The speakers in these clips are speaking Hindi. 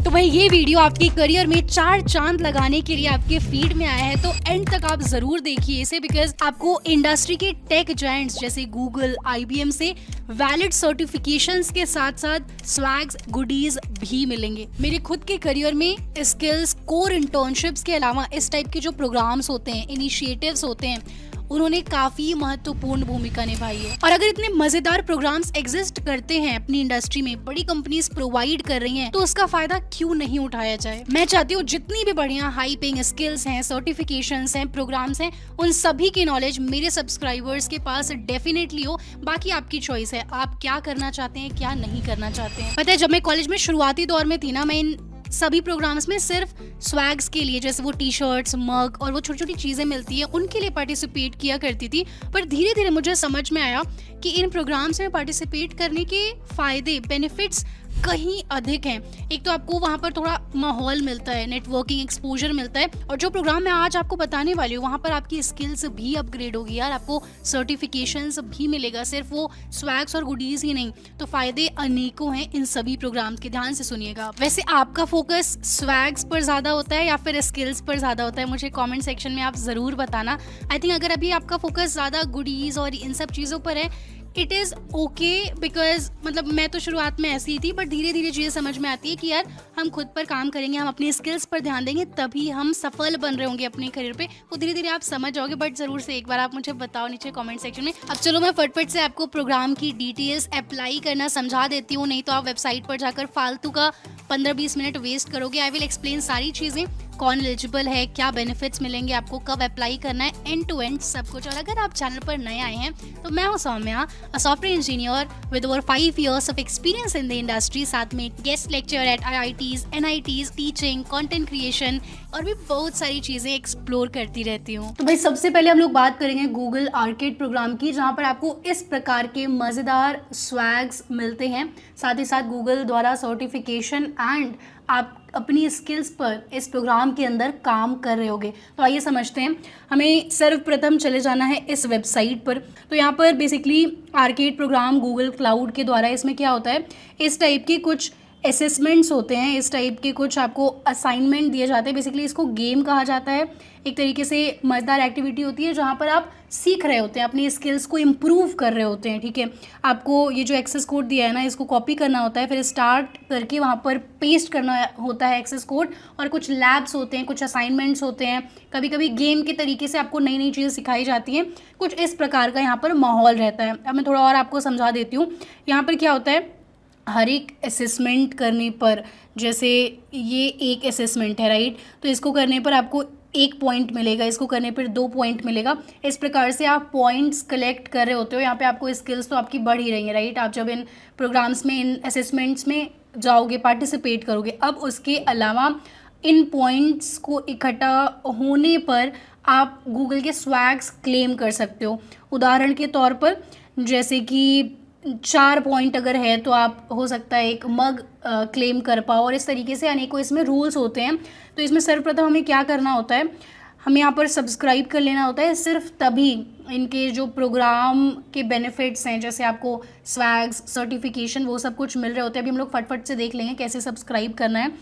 तो भाई ये वीडियो आपके करियर में 4 चांद लगाने के लिए आपके फीड में आया है, तो एंड तक आप जरूर देखिए इसे, बिकॉज आपको इंडस्ट्री के टेक जायंट्स जैसे गूगल, IBM से वैलिड सर्टिफिकेशंस के साथ साथ स्वैग्स, गुडीज भी मिलेंगे। मेरे खुद के करियर में स्किल्स, कोर इंटर्नशिप्स के अलावा इस टाइप के जो प्रोग्राम्स होते हैं, इनिशिएटिव्स होते हैं, उन्होंने काफी महत्वपूर्ण भूमिका निभाई है। और अगर इतने मजेदार प्रोग्राम्स एग्जिस्ट करते हैं अपनी इंडस्ट्री में, बड़ी कंपनीज प्रोवाइड कर रही हैं, तो उसका फायदा क्यों नहीं उठाया जाए। मैं चाहती हूँ जितनी भी बढ़िया हाई पेइंग स्किल्स हैं, सर्टिफिकेशंस हैं, प्रोग्राम्स हैं, उन सभी की नॉलेज मेरे सब्सक्राइबर्स के पास डेफिनेटली हो। बाकी आपकी चॉइस है, आप क्या करना चाहते हैं, क्या नहीं करना चाहते हैं। पता है, जब मैं कॉलेज में शुरुआती दौर में थी ना, मैं इन सभी प्रोग्राम्स में सिर्फ स्वैग्स के लिए, जैसे वो टी-शर्ट्स, मग और वो छोटी छोटी चीज़ें मिलती है, उनके लिए पार्टिसिपेट किया करती थी। पर धीरे धीरे मुझे समझ में आया कि इन प्रोग्राम्स में पार्टिसिपेट करने के फ़ायदे, बेनिफिट्स कहीं अधिक हैं। एक तो आपको वहाँ पर थोड़ा माहौल मिलता है, नेटवर्किंग एक्सपोजर मिलता है, और जो प्रोग्राम मैं आज आपको बताने वाली हूँ वहाँ पर आपकी स्किल्स भी अपग्रेड होगी यार, आपको सर्टिफिकेशंस भी मिलेगा, सिर्फ वो स्वैग्स और गुडीज ही नहीं। तो फायदे अनेकों हैं इन सभी प्रोग्राम्स के, ध्यान से सुनिएगा। वैसे आपका फोकस स्वैग्स पर ज़्यादा होता है या फिर स्किल्स पर ज़्यादा होता है, मुझे कॉमेंट सेक्शन में आप ज़रूर बताना। आई थिंक अगर अभी आपका फोकस ज़्यादा गुडीज़ और इन सब चीज़ों पर है, इट इज़ ओके, बिकॉज मतलब मैं तो शुरुआत में ऐसी ही थी, बट धीरे धीरे चीज़ें समझ में आती है कि यार हम खुद पर काम करेंगे, हम अपनी स्किल्स पर ध्यान देंगे, तभी हम सफल बन रहे होंगे अपने करियर पे। वो धीरे धीरे आप समझ जाओगे, बट ज़रूर से एक बार आप मुझे बताओ नीचे कमेंट सेक्शन में। अब चलो मैं फटफट से आपको प्रोग्राम की डिटेल्स अप्लाई करना समझा देती हूँ, नहीं तो आप वेबसाइट पर जाकर फालतू का 15-20 मिनट वेस्ट करोगे। आई विल एक्सप्लेन सारी चीज़ें, कौन एलिजिबल है, क्या बेनिफिट्स मिलेंगे आपको, कब अप्लाई करना है, एंड टू एंड सब कुछ। और अगर आप चैनल पर नए आए हैं तो मैं हूं Soumya, a software engineer with over 5 years of experience in the industry, साथ में guest lecture at IITs, NITs, teaching, content creation और भी बहुत सारी चीज़ें एक्सप्लोर करती रहती हूँ। तो भाई सबसे पहले हम लोग बात करेंगे गूगल आर्केड प्रोग्राम की, जहाँ पर आपको इस प्रकार के मज़ेदार स्वैग्स मिलते हैं, साथ ही साथ गूगल द्वारा सर्टिफिकेशन, एंड आप अपनी स्किल्स पर इस प्रोग्राम के अंदर काम कर रहे होगे। तो आइए समझते हैं। हमें सर्वप्रथम चले जाना है इस वेबसाइट पर। तो यहाँ पर basically arcade program Google cloud के द्वारा, इसमें क्या होता है, इस टाइप के कुछ असेसमेंट्स होते हैं, इस टाइप के कुछ आपको असाइनमेंट दिए जाते हैं। बेसिकली इसको गेम कहा जाता है, एक तरीके से मज़ेदार एक्टिविटी होती है जहाँ पर आप सीख रहे होते हैं, अपनी स्किल्स को इम्प्रूव कर रहे होते हैं। ठीक है, आपको ये जो एक्सेस कोड दिया है ना, इसको कॉपी करना होता है, फिर स्टार्ट करके वहाँ पर पेस्ट करना होता है एक्सेस कोड, और कुछ लैब्स होते हैं, कुछ असाइनमेंट्स होते हैं, कभी कभी गेम के तरीके से आपको नई नई चीज़ें सिखाई जाती हैं। कुछ इस प्रकार का यहाँ पर माहौल रहता है। अब मैं थोड़ा और आपको समझा देती हूँ। यहाँ पर क्या होता है, हर एक असेसमेंट करने पर, जैसे ये एक असेसमेंट है राइट, तो इसको करने पर आपको 1 पॉइंट मिलेगा, इसको करने पर 2 पॉइंट मिलेगा। इस प्रकार से आप पॉइंट्स कलेक्ट कर रहे होते हो। यहाँ पे आपको स्किल्स तो आपकी बढ़ ही रही है राइट, आप जब इन प्रोग्राम्स में, इन असेसमेंट्स में जाओगे, पार्टिसिपेट करोगे। अब उसके अलावा इन पॉइंट्स को इकट्ठा होने पर आप गूगल के स्वैग्स क्लेम कर सकते हो। उदाहरण के तौर पर जैसे कि 4 पॉइंट अगर है तो आप हो सकता है एक मग क्लेम कर पाओ, और इस तरीके से अनेकों इसमें रूल्स होते हैं। तो इसमें सर्वप्रथम हमें क्या करना होता है, हमें यहाँ पर सब्सक्राइब कर लेना होता है। सिर्फ तभी इनके जो प्रोग्राम के बेनिफिट्स हैं, जैसे आपको स्वैग्स, सर्टिफिकेशन, वो सब कुछ मिल रहे होते हैं। अभी हम लोग फटफट से देख लेंगे कैसे सब्सक्राइब करना है।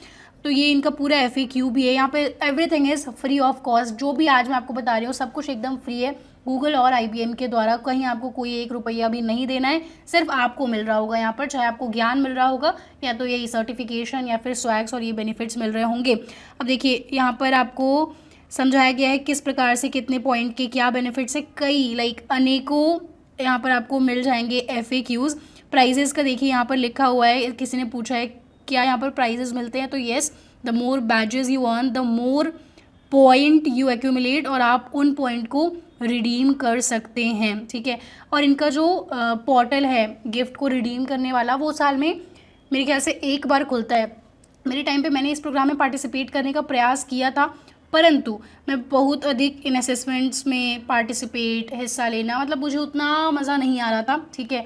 तो ये इनका पूरा FAQ भी है, यहाँ पे everything is free of cost. जो भी आज मैं आपको बता रही हूँ सब कुछ एकदम फ्री है गूगल और IBM के द्वारा। कहीं आपको कोई 1 रुपया भी नहीं देना है, सिर्फ आपको मिल रहा होगा यहाँ पर, चाहे आपको ज्ञान मिल रहा होगा या तो यही सर्टिफिकेशन या फिर स्वैग्स और ये बेनिफिट्स मिल रहे होंगे। अब देखिए यहाँ पर आपको समझाया गया है किस प्रकार से कितने पॉइंट के क्या बेनिफिट्स है, कई अनेकों यहाँ पर आपको मिल जाएंगे FAQs। प्राइजेस का देखिए यहाँ पर लिखा हुआ है, किसी ने पूछा है क्या यहाँ पर प्राइजेस मिलते हैं, तो yes, the more badges you earn the more point you accumulate, और आप उन पॉइंट को रिडीम कर सकते हैं। ठीक है, और इनका जो पोर्टल है गिफ्ट को रिडीम करने वाला, वो साल में मेरे ख्याल से 1 बार खुलता है। मेरे टाइम पे मैंने इस प्रोग्राम में पार्टिसिपेट करने का प्रयास किया था, परंतु मैं बहुत अधिक इन असेसमेंट्स में पार्टिसिपेट, हिस्सा लेना, मतलब मुझे उतना मज़ा नहीं आ रहा था। ठीक है,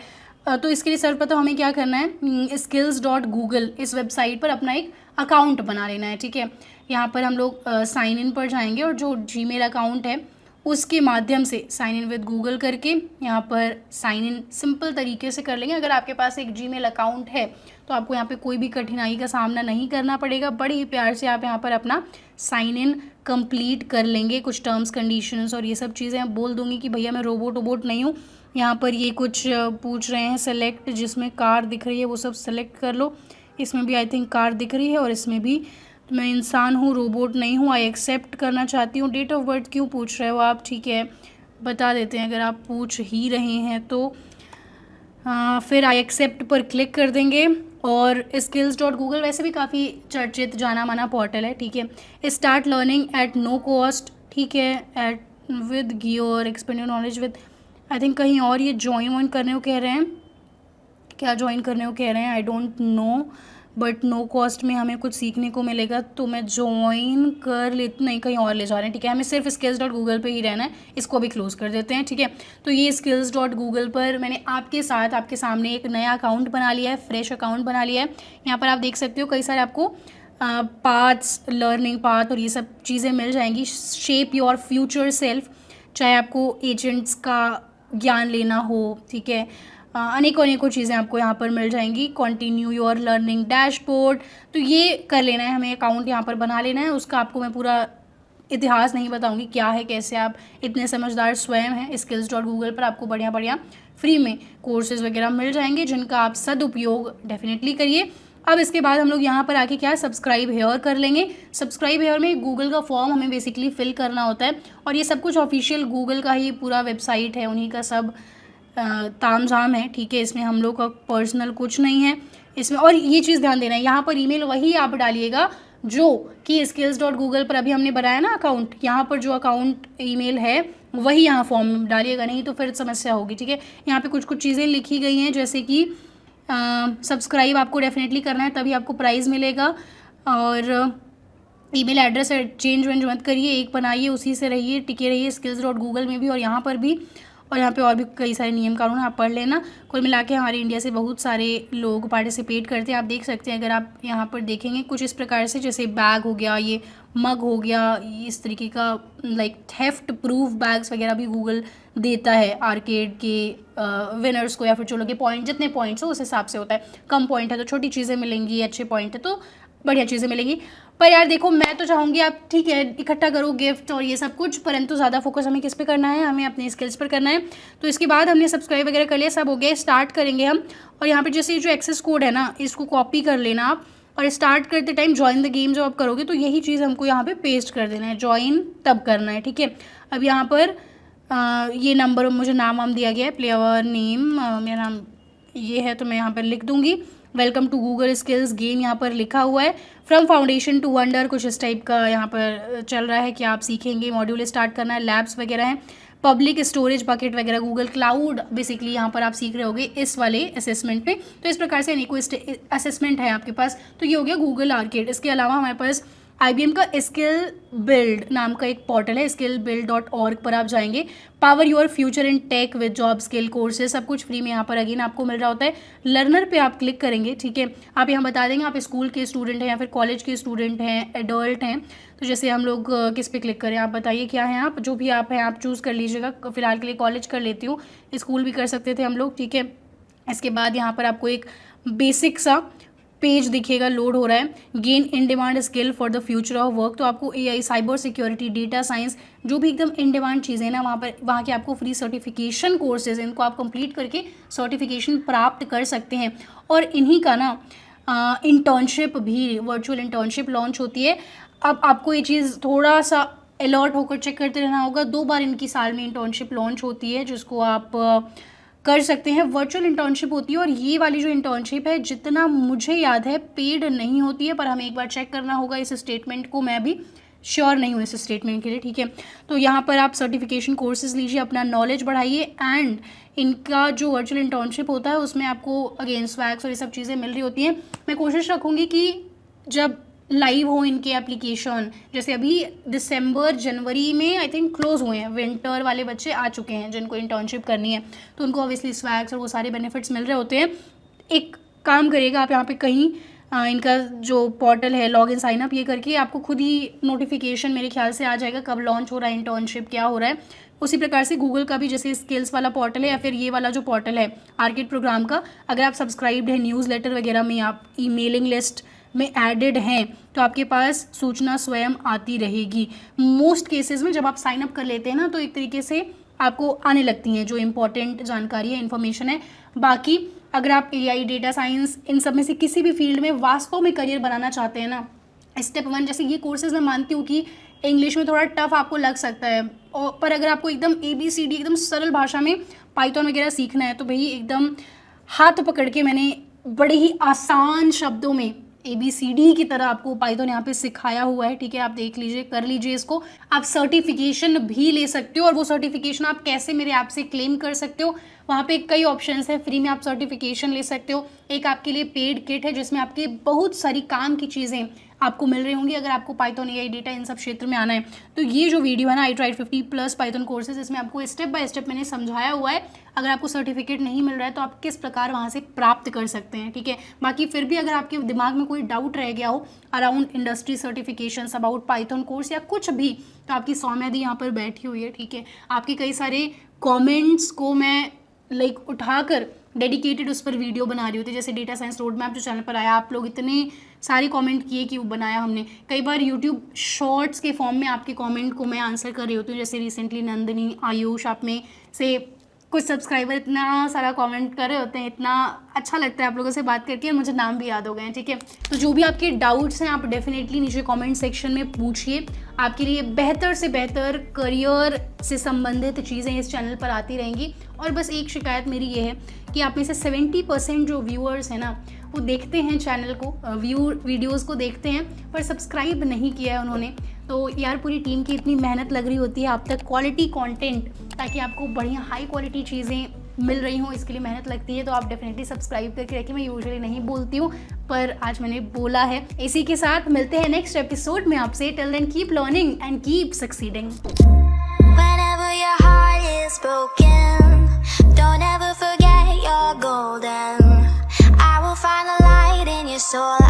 तो इसके लिए सर्वप्रथम हमें क्या करना है, skills.google इस वेबसाइट पर अपना एक अकाउंट बना लेना है। ठीक है, यहाँ पर हम लोग साइन इन पर जाएंगे और जो Gmail अकाउंट है उसके माध्यम से साइन इन विद गूगल करके यहाँ पर साइन इन सिंपल तरीके से कर लेंगे। अगर आपके पास एक जीमेल अकाउंट है तो आपको यहाँ पे कोई भी कठिनाई का सामना नहीं करना पड़ेगा। बड़े ही प्यार से आप यहाँ पर अपना साइन इन कंप्लीट कर लेंगे। कुछ टर्म्स कंडीशंस और ये सब चीज़ें आप बोल दूँगी कि भैया मैं रोबोट नहीं हूँ। यहाँ पर ये कुछ पूछ रहे हैं सेलेक्ट, जिसमें कार दिख रही है वो सब सेलेक्ट कर लो। इसमें भी आई थिंक कार दिख रही है और इसमें भी। मैं इंसान हूँ, रोबोट नहीं हूँ, आई एक्सेप्ट करना चाहती हूँ। डेट ऑफ बर्थ क्यों पूछ रहे हो आप, ठीक है बता देते हैं अगर आप पूछ ही रहे हैं तो। फिर आई एक्सेप्ट पर क्लिक कर देंगे। और skills.google वैसे भी काफ़ी चर्चित जाना माना पोर्टल है, ठीक है। Start learning at no cost, ठीक है, at with gear expand your knowledge with, I think कहीं और ये ज्वाइन करने को कह रहे हैं। क्या ज्वाइन करने को कह रहे हैं I don't know, but no cost में हमें कुछ सीखने को मिलेगा तो मैं ज्वाइन कर लेती, नहीं कहीं और ले जा रहे हैं, ठीक है। हमें सिर्फ skills.google पे ही रहना है। इसको भी क्लोज कर देते हैं, ठीक है। तो ये skills.google पर मैंने आपके साथ आपके सामने एक नया अकाउंट बना लिया है, फ्रेश अकाउंट बना लिया है। यहाँ पर आप देख सकते हो कई सारे आपको पाथ्स, लर्निंग पाथ और ये सब चीज़ें मिल जाएंगी। शेप योर फ्यूचर सेल्फ, चाहे आपको एजेंट्स का ज्ञान लेना हो, ठीक है, अनेकों चीज़ें आपको यहाँ पर मिल जाएंगी। कंटिन्यू योर लर्निंग डैशबोर्ड, तो ये कर लेना है हमें, अकाउंट यहाँ पर बना लेना है। उसका आपको मैं पूरा इतिहास नहीं बताऊंगी क्या है कैसे, आप इतने समझदार स्वयं हैं। skills.google पर आपको बढ़िया बढ़िया फ्री में कोर्सेज़ वगैरह मिल जाएंगे जिनका आप सदुपयोग डेफिनेटली करिए। अब इसके बाद हम लोग यहाँ पर आके क्या सब्सक्राइब हेयर कर लेंगे। सब्सक्राइब हेयर में गूगल का फॉर्म हमें बेसिकली फिल करना होता है और ये सब कुछ ऑफिशियल गूगल का ही पूरा वेबसाइट है, उन्हीं का सब ताम झाम है, ठीक है। इसमें हम लोग का पर्सनल कुछ नहीं है इसमें। और ये चीज़ ध्यान देना है, यहाँ पर ईमेल वही आप डालिएगा जो कि skills.google पर अभी हमने बनाया ना अकाउंट, यहाँ पर जो अकाउंट ईमेल है वही यहाँ फॉर्म में डालिएगा, नहीं तो फिर समस्या होगी, ठीक है। यहाँ पे कुछ चीज़ें लिखी गई हैं जैसे कि सब्सक्राइब आपको डेफिनेटली करना है तभी आपको प्राइज़ मिलेगा। और ईमेल एड्रेस चेंज वेंज मत करिए, एक बनाइए उसी से रहिए, टिके रहिए skills.google में भी और यहाँ पर भी। और यहाँ पे और भी कई सारे नियम कानून आप पढ़ लेना। कुल मिला के हमारे इंडिया से बहुत सारे लोग पार्टिसिपेट करते हैं, आप देख सकते हैं। अगर आप यहाँ पर देखेंगे कुछ इस प्रकार से, जैसे बैग हो गया, ये मग हो गया, इस तरीके का लाइक थेफ्ट प्रूफ बैग्स वगैरह भी गूगल देता है आर्केड के विनर्स को, या फिर जो लोग के पॉइंट जितने पॉइंट्स हो उस हिसाब से होता है। कम पॉइंट है तो छोटी चीज़ें मिलेंगी, अच्छे पॉइंट है तो बढ़िया चीज़ें मिलेंगी। पर यार देखो, मैं तो चाहूँगी आप ठीक है इकट्ठा करो गिफ्ट और ये सब कुछ, परंतु ज़्यादा फोकस हमें किस पे करना है, हमें अपने स्किल्स पर करना है। तो इसके बाद हमने सब्सक्राइब वगैरह कर लिया, सब हो गया, स्टार्ट करेंगे हम। और यहाँ पे जैसे जो एक्सेस कोड है ना, इसको कॉपी कर लेना आप और स्टार्ट करते टाइम ज्वाइन द गेम जब आप करोगे तो यही चीज़ हमको यहाँ पे पेस्ट कर देना है, ज्वाइन तब करना है, ठीक है। अब यहाँ पर ये नंबर मुझे नाम दिया गया है, प्लेयर नेम मेरा नाम ये है तो मैं यहाँ पर लिख दूँगी। Welcome to Google skills game यहाँ पर लिखा हुआ है। फ्रॉम फाउंडेशन टू वंडर कुछ इस टाइप का यहाँ पर चल रहा है कि आप सीखेंगे, मॉड्यूल स्टार्ट करना है, लैब्स वगैरह हैं, पब्लिक स्टोरेज बकेट वगैरह, गूगल क्लाउड बेसिकली यहाँ पर आप सीख रहे होगे इस वाले असेसमेंट पे। तो इस प्रकार से अनेकों असेसमेंट है आपके पास। तो ये हो गया गूगल आर्केड। इसके अलावा हमारे पास IBM का स्किल बिल्ड नाम का एक पोर्टल है, skillbuild.org पर आप जाएंगे। Power your future in tech with job skill courses, सब कुछ फ्री में यहाँ पर अगेन आपको मिल रहा होता है। लर्नर पे आप क्लिक करेंगे, ठीक है। आप यहाँ बता देंगे आप स्कूल के स्टूडेंट हैं या फिर कॉलेज के स्टूडेंट हैं, एडल्ट हैं। तो जैसे हम लोग किस पे क्लिक करें, आप बताइए क्या है, आप जो भी आप हैं आप चूज़ कर लीजिएगा। फिलहाल के लिए कॉलेज कर लेती हूँ, स्कूल भी कर सकते थे हम लोग, ठीक है। इसके बाद यहाँ पर आपको एक बेसिक सा पेज दिखेगा, लोड हो रहा है। Gain in demand skill for the future of work, तो आपको AI, cyber security, data science, जो भी एकदम इन डिमांड चीज़ें ना वहाँ के आपको फ्री सर्टिफिकेशन कोर्सेज, इनको आप कंप्लीट करके सर्टिफिकेशन प्राप्त कर सकते हैं। और इन्हीं का ना इंटर्नशिप भी, वर्चुअल इंटर्नशिप लॉन्च होती है। अब आपको ये चीज़ थोड़ा सा अलर्ट होकर चेक करते रहना होगा। 2 बार इनकी साल में इंटर्नशिप लॉन्च होती है जिसको आप कर सकते हैं। वर्चुअल इंटर्नशिप होती है और ये वाली जो इंटर्नशिप है जितना मुझे याद है पेड नहीं होती है, पर हमें एक बार चेक करना होगा इस स्टेटमेंट को, मैं भी श्योर नहीं हूँ इस स्टेटमेंट के लिए, ठीक है। तो यहाँ पर आप सर्टिफिकेशन कोर्सेज लीजिए, अपना नॉलेज बढ़ाइए। एंड इनका जो वर्चुअल इंटर्नशिप होता है उसमें आपको अगेन स्वैग्स और ये सब चीज़ें मिल रही होती हैं। मैं कोशिश रखूँगी कि जब लाइव हो इनके एप्लीकेशन, जैसे अभी दिसंबर जनवरी में आई थिंक क्लोज हुए हैं, विंटर वाले बच्चे आ चुके हैं जिनको इंटर्नशिप करनी है, तो उनको ऑब्वियसली स्वैग्स और वो सारे बेनिफिट्स मिल रहे होते हैं। एक काम करिएगा आप यहाँ पे कहीं इनका जो पोर्टल है लॉग इन साइन अप ये करके आपको खुद ही नोटिफिकेशन मेरे ख्याल से आ जाएगा कब लॉन्च हो रहा है, इंटर्नशिप क्या हो रहा है। उसी प्रकार से गूगल का भी जैसे स्किल्स वाला पोर्टल है या फिर ये वाला जो पोर्टल है आर्किड प्रोग्राम का, अगर आप सब्सक्राइब्ड है न्यूज़लेटर वगैरह में, आप ईमेलिंग लिस्ट में एडेड हैं तो आपके पास सूचना स्वयं आती रहेगी। मोस्ट केसेस में जब आप साइन अप कर लेते हैं ना तो एक तरीके से आपको आने लगती हैं जो इम्पोर्टेंट जानकारी है, इन्फॉर्मेशन है। बाकी अगर आप AI, डेटा साइंस, इन सब में से किसी भी फील्ड में वास्तव में करियर बनाना चाहते हैं ना, स्टेप 1 जैसे ये कोर्सेज मैं मानती हूँ कि इंग्लिश में थोड़ा टफ आपको लग सकता है, और पर अगर आपको एकदम ABCD एकदम सरल भाषा में पाइथन वगैरह सीखना है तो भाई एकदम हाथ पकड़ के मैंने बड़े ही आसान शब्दों में ABCD की तरह आपको पाइथन यहाँ पे सिखाया हुआ है। ठीक है, आप देख लीजिए, कर लीजिए इसको। आप सर्टिफिकेशन भी ले सकते हो, और वो सर्टिफिकेशन आप कैसे मेरे ऐप से क्लेम कर सकते हो, वहाँ पे कई ऑप्शंस है। फ्री में आप सर्टिफिकेशन ले सकते हो। एक आपके लिए पेड किट है जिसमें आपके बहुत सारी काम की चीज़ें आपको मिल रही होंगी अगर आपको पाइथन, AI, डेटा इन सब क्षेत्र में आना है। तो ये जो वीडियो है ना, आई ट्राइड 50+ पाइथन कोर्सेज, इसमें आपको स्टेप बाय स्टेप मैंने समझाया हुआ है। अगर आपको सर्टिफिकेट नहीं मिल रहा है तो आप किस प्रकार वहाँ से प्राप्त कर सकते हैं। ठीक है, बाकी फिर भी अगर आपके दिमाग में कोई डाउट रह गया हो around industry certifications, about Python course या कुछ भी, तो आपकी सौम्या दी यहाँ पर बैठी हुई है। ठीक है, आपके कई सारे कॉमेंट्स को मैं उठाकर डेडिकेटेड उस पर वीडियो बना रही होती, जैसे डेटा साइंस रोड मैप जो चैनल पर आया, आप लोग इतने सारे कमेंट किए कि वो बनाया हमने। कई बार यूट्यूब शॉर्ट्स के फॉर्म में आपके कमेंट को मैं आंसर कर रही होती हूँ, जैसे रिसेंटली नंदिनी, आयुष, आप में से कुछ सब्सक्राइबर इतना सारा कमेंट कर रहे होते हैं, इतना अच्छा लगता है आप लोगों से बात करके, और मुझे नाम भी याद हो गए हैं। ठीक है, तो जो भी आपके डाउट्स हैं आप डेफिनेटली नीचे कमेंट सेक्शन में पूछिए। आपके लिए बेहतर से बेहतर करियर से संबंधित चीज़ें इस चैनल पर आती रहेंगी। और बस एक शिकायत मेरी ये है कि आप में से 70% जो व्यूअर्स हैं ना, वो देखते हैं चैनल को, वीडियोज़ को देखते हैं, पर सब्सक्राइब नहीं किया है उन्होंने। तो यार पूरी टीम की इतनी मेहनत लग रही होती है आप तक क्वालिटी कंटेंट, ताकि आपको बढ़िया हाई क्वालिटी चीज़ें मिल रही हों, इसके लिए मेहनत लगती है। तो आप डेफिनेटली सब्सक्राइब करके रखिए। मैं यूजुअली नहीं बोलती हूँ, पर आज मैंने बोला है। इसी के साथ मिलते हैं नेक्स्ट एपिसोड में आपसे। Till then keep learning and keep succeeding. Whenever your heart is broken, don't ever forget you're golden. I will find the light in your soul.